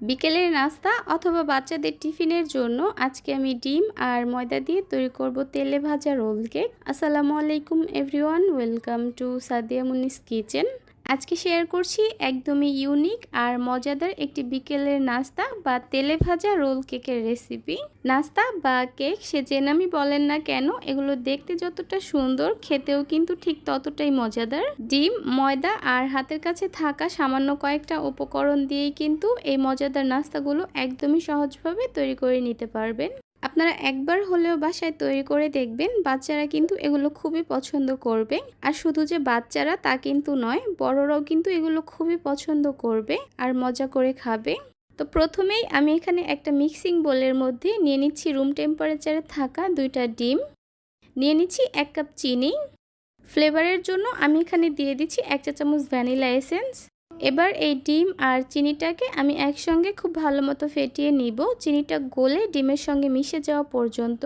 বিকেলের নাস্তা অথবা বাচ্চাদের টিফিনের জন্য আজকে আমি ডিম আর ময়দা দিয়ে তৈরি করব তেলে ভাজা রোল কেক। আসসালামু আলাইকুম everyone, welcome to Sadia Munis kitchen. আজকে শেয়ার করছি একদমই ইউনিক আর মজাদার একটি বিকেলের নাস্তা বা তেলে ভাজা রোল কেকের রেসিপি। নাস্তা বা কেক সে যে নামই বলেন না কেন, এগুলো দেখতে যতটা সুন্দর খেতেও কিন্তু ঠিক ততটাই মজাদার। ডিম, ময়দা আর হাতের কাছে থাকা সামান্য কয়েকটা উপকরণ দিয়েই কিন্তু এই মজাদার নাস্তাগুলো একদমই সহজভাবে তৈরি করে নিতে পারবেন। আপনারা একবার হলেও বাসায় তৈরি করে দেখবেন, বাচ্চারা কিন্তু এগুলো খুবই পছন্দ করবে। আর শুধু যে বাচ্চারা তা কিন্তু নয়, বড়রাও কিন্তু এগুলো খুবই পছন্দ করবে আর মজা করে খাবে। তো প্রথমেই আমি এখানে একটা মিক্সিং বোলের মধ্যে নিয়ে নিচ্ছি রুম টেম্পারেচারে থাকা 2টা ডিম, নিয়ে নিচ্ছি 1 কাপ চিনি। ফ্লেভারের জন্য আমি এখানে দিয়ে দিচ্ছি 1 চা চামচ ভ্যানিলা এসেন্স। এবার এই ডিম আর চিনিটাকে আমি একসঙ্গে খুব ভালো মতো ফেটিয়ে নিব, চিনিটা গলে ডিমের সঙ্গে মিশে যাওয়া পর্যন্ত।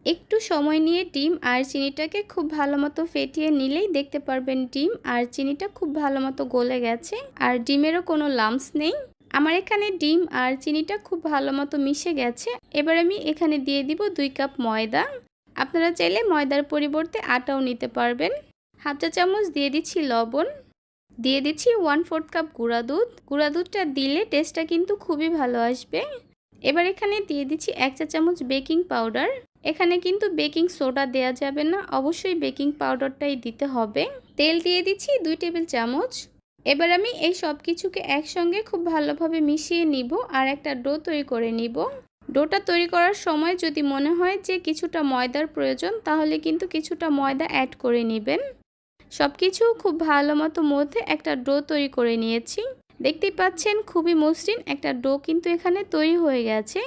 একটু সময় নিয়ে ডিম আর চিনিটাকে খুব ভালো মতো ফেটিয়ে নিলেই দেখতে পারবেন ডিম আর চিনিটা খুব ভালো মতো গলে গেছে আর ডিমেরও কোনো লাম্পস নেই। আমার এখানে ডিম আর চিনিটা খুব ভালো মতো মিশে গেছে। এবার আমি এখানে দিয়ে দিব 2 কাপ ময়দা। আপনারা চাইলে ময়দার পরিবর্তে আটাও নিতে পারবেন। হাফ চা চামচ দিয়ে দিচ্ছি লবণ, দিয়ে দিচ্ছি 1/4 কাপ গুঁড়া দুধ। গুঁড়া দুধটা দিলে টেস্টটা কিন্তু খুবই ভালো আসবে। এবার এখানে দিয়ে দিচ্ছি 1 চা চামচ বেকিং পাউডার। এখানে কিন্তু বেকিং সোডা দেওয়া যাবে না, অবশ্যই বেকিং পাউডারটাই দিতে হবে। তেল দিয়ে দিচ্ছি 2 টেবিল চামচ। এবার আমি এই সব কিছুকে একসঙ্গে খুব ভালোভাবে মিশিয়ে নিব আর একটা ডো তৈরি করে নিব। ডোটা তৈরি করার সময় যদি মনে হয় যে কিছুটা ময়দার প্রয়োজন, তাহলে কিন্তু কিছুটা ময়দা অ্যাড করে নেবেন। সব কিছু খুব ভালো মতো মধ্যে একটা ডো তৈরি করে নিয়েছি। দেখতেই পাচ্ছেন খুবই মসৃণ একটা ডো কিন্তু এখানে তৈরি হয়ে গেছে।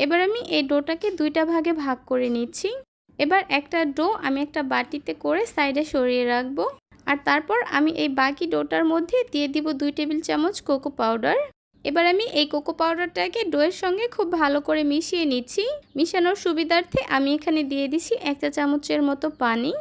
এবার আমি এই ডোটাকে 2টা ভাগে ভাগ করে নিচ্ছি। এবার একটা ডো আমি একটা বাটিতে করে সাইডে সরিয়ে রাখবো। আর তারপর আমি এই বাকি ডোটার মধ্যে দিয়ে দিব 2 টেবিল চামচ কোকো পাউডার। এবার আমি এই কোকো পাউডারটাকে ডোয়ের সঙ্গে খুব ভালো করে মিশিয়ে নিচ্ছি। মিশানোর সুবিধার্থে আমি এখানে দিয়ে দিচ্ছি 1 চা চামচের মতো পানি।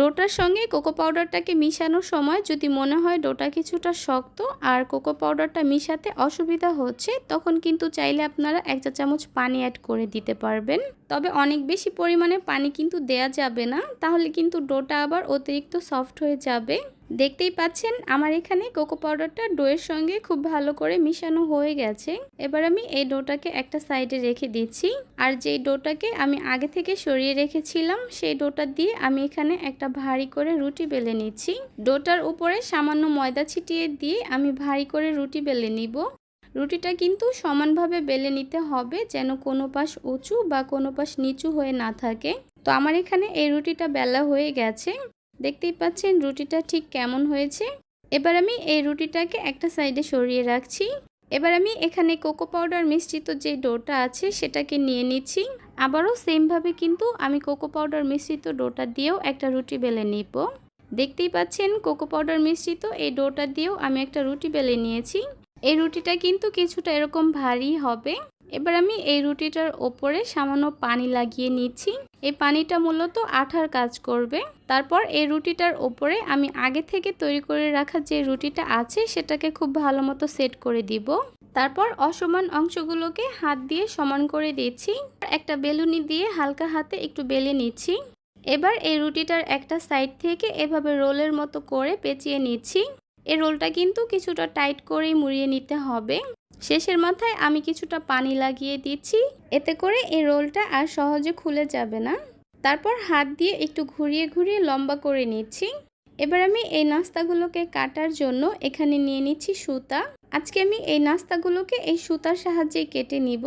ডোটার সঙ্গে কোকো পাউডারটাকে মিশানোর সময় যদি মনে হয় ডোটা কিছুটা শক্ত আর কোকো পাউডারটা মিশাতে অসুবিধা হচ্ছে, তখন কিন্তু চাইলে আপনারা 1 চা চামচ পানি অ্যাড করে দিতে পারবেন। তবে অনেক বেশি পরিমাণে পানি কিন্তু দেয়া যাবে না, তাহলে কিন্তু ডোটা আবার অতিরিক্ত সফট হয়ে যাবে। দেখতেই পাচ্ছেন আমার এখানে কোকো পাউডারটা ডোয়ের সঙ্গে খুব ভালো করে মিশানো হয়ে গেছে। এবার আমি এই ডোটাকে একটা সাইডে রেখে দিচ্ছি। আর যেই ডোটাকে আমি আগে থেকে সরিয়ে রেখেছিলাম, সেই ডোটা দিয়ে আমি এখানে একটা ভারী করে রুটি বেলে নিচ্ছি। ডোটার উপরে সামান্য ময়দা ছিটিয়ে দিয়ে আমি ভারী করে রুটি বেলে নিব। রুটিটা কিন্তু সমানভাবে বেলে নিতে হবে, যেন কোনো পাশ উঁচু বা কোনো পাশ নিচু হয়ে না থাকে। তো আমার এখানে এই রুটিটা বেলা হয়ে গেছে। দেখতেই পাচ্ছেন রুটিটা ঠিক কেমন হয়েছে। এবার আমি এই রুটিটাকে একটা সাইডে সরিয়ে রাখছি। এবার আমি এখানে কোকো পাউডার মিশ্রিত যে ডোটা আছে সেটাকে নিয়ে নিচ্ছি। আবারও সেমভাবে কিন্তু আমি কোকো পাউডার মিশ্রিত ডোটা দিয়েও একটা রুটি বেলে নিব। দেখতেই পাচ্ছেন কোকো পাউডার মিশ্রিত এই ডোটা দিয়েও আমি একটা রুটি বেলে নিয়েছি। এই রুটিটা কিন্তু কিছুটা এরকম ভারী হবে। এবার আমি এই রুটিটার ওপরে সামান্য পানি লাগিয়ে নিচ্ছি। এই পানিটা মূলত আঠার কাজ করবে। তারপর এই রুটিটার ওপরে আমি আগে থেকে তৈরি করে রাখা যে রুটিটা আছে সেটাকে খুব ভালো মতো সেট করে দিব। তারপর অসমান অংশগুলোকে হাত দিয়ে সমান করে দিচ্ছি। একটা বেলুনি দিয়ে হালকা হাতে একটু বেলে নিচ্ছি। এবার এই রুটিটার একটা সাইড থেকে এভাবে রোলের মতো করে পেঁচিয়ে নিচ্ছি। এই রোলটা কিন্তু কিছুটা টাইট করেই মুড়িয়ে নিতে হবে। শেষের মাথায় আমি কিছুটা পানি লাগিয়ে দিচ্ছি, এতে করে এই রোলটা আর সহজে খুলে যাবে না। তারপর হাত দিয়ে একটু ঘুরিয়ে ঘুরিয়ে লম্বা করে নিচ্ছি। এবার আমি এই নাস্তাগুলোকে কাটার জন্য এখানে নিয়ে নিচ্ছি সুতা। আজকে আমি এই নাস্তাগুলোকে এই সুতার সাহায্যে কেটে নিব।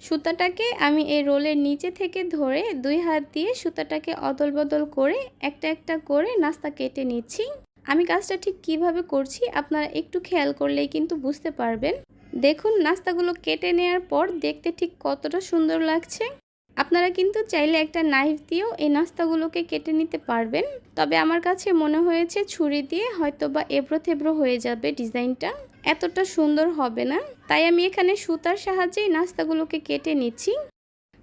সুতাটাকে আমি এই রোলের নিচে থেকে ধরে 2 হাত দিয়ে সুতাটাকে অদল বদল করে একটা একটা করে নাস্তা কেটে নিচ্ছি। আমি কাজটা ঠিক কিভাবে করছি আপনারা একটু খেয়াল করলেই কিন্তু বুঝতে পারবেন। দেখুন নাস্তাগুলো কেটে নেওয়ার পর দেখতে ঠিক কতটা সুন্দর লাগছে। আপনারা কিন্তু চাইলে একটা নাইফ দিয়েও এই নাস্তাগুলোকে কেটে নিতে পারবেন, তবে আমার কাছে মনে হয়েছে ছুরি দিয়ে হয়তো বা এবড়ো থেবড়ো হয়ে যাবে, ডিজাইনটা এতটা সুন্দর হবে না। তাই আমি এখানে সুতার সাহায্যেই নাস্তাগুলোকে কেটে নিচ্ছি।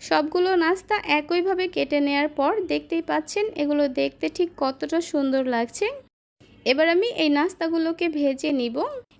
সবগুলো নাস্তা একইভাবে কেটে নেওয়ার পর দেখতেই পাচ্ছেন এগুলো দেখতে ঠিক কতটা সুন্দর লাগছে। এবার আমি এই নাস্তাগুলোকে ভেজে নিব।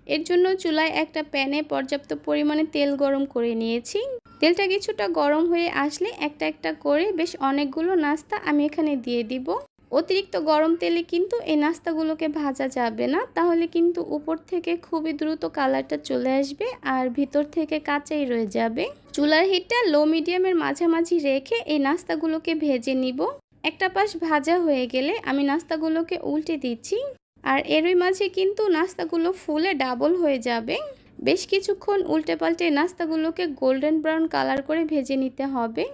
এর জন্য চুলায় একটা প্যানে পর্যাপ্ত পরিমাণে তেল গরম করে নিয়েছি। তেলটা কিছুটা গরম হয়ে আসলে একটা একটা করে বেশ অনেকগুলো নাস্তা আমি এখানে দিয়ে দিব। অতিরিক্ত গরম তেলে কিন্তু এই নাস্তাগুলোকে ভাজা যাবে না, তাহলে কিন্তু উপর থেকে খুবই দ্রুত কালারটা চলে আসবে আর ভিতর থেকে কাঁচাই রয়ে যাবে। চুলার হিটটা লো মিডিয়ামের মাঝামাঝি রেখে এই নাস্তাগুলোকে ভেজে নিব। একটা পাশ ভাজা হয়ে গেলে আমি নাস্তাগুলোকে উল্টে দিচ্ছি, আর এরই মাঝে কিন্তু নাস্তাগুলো ফুলে ডাবল হয়ে যাবে। বেশ কিছুক্ষণ উল্টে পাল্টে নাস্তাগুলোকে গোল্ডেন ব্রাউন কালার করে ভেজে নিতে হবে।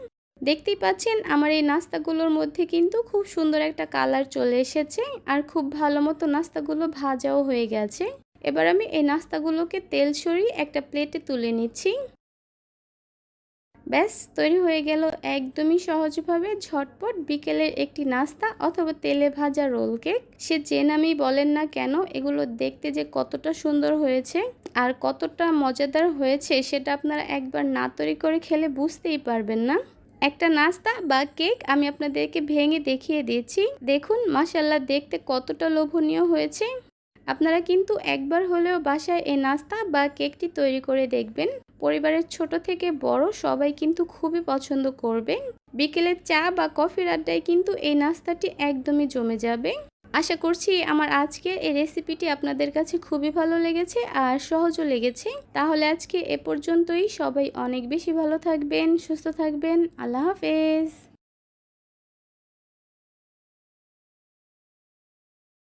দেখতেই পাচ্ছেন আমার এই নাস্তাগুলোর মধ্যে কিন্তু খুব সুন্দর একটা কালার চলে এসেছে আর খুব ভালো মতো নাস্তাগুলো ভাজাও হয়ে গেছে। এবার আমি এই নাস্তাগুলোকে তেল সরিয়ে একটা প্লেটে তুলে নিচ্ছি। ব্যাস তৈরি হয়ে গেল একদমই সহজভাবে ঝটপট বিকেলের একটি নাস্তা অথবা তেলে ভাজা রোল কেক। সে যে নামই বলেন না কেন, এগুলো দেখতে যে কতটা সুন্দর হয়েছে আর কতটা মজাদার হয়েছে সেটা আপনারা একবার না তৈরি করে খেলে বুঝতেই পারবেন না। একটা নাস্তা বা কেক আমি আপনাদেরকে ভেঙে দেখিয়ে দিয়েছি। দেখুন মাশাআল্লাহ দেখতে কতটা লোভনীয় হয়েছে। আপনারা কিন্তু একবার হলেও বাসায় এই নাস্তা বা কেকটি তৈরি করে দেখবেন। পরিবারের ছোট থেকে বড় সবাই কিন্তু খুবই পছন্দ করবে। বিকেলের চা বা কফির আড্ডায় কিন্তু এই নাস্তাটি একদমই জমে যাবে। আশা করছি আমার আজকের এই রেসিপিটি আপনাদের কাছে খুবই ভালো লেগেছে আর সহজও লেগেছে। তাহলে আজকে এ পর্যন্তই। সবাই অনেক বেশি ভালো থাকবেন, সুস্থ থাকবেন। আল্লাহ হাফেজ।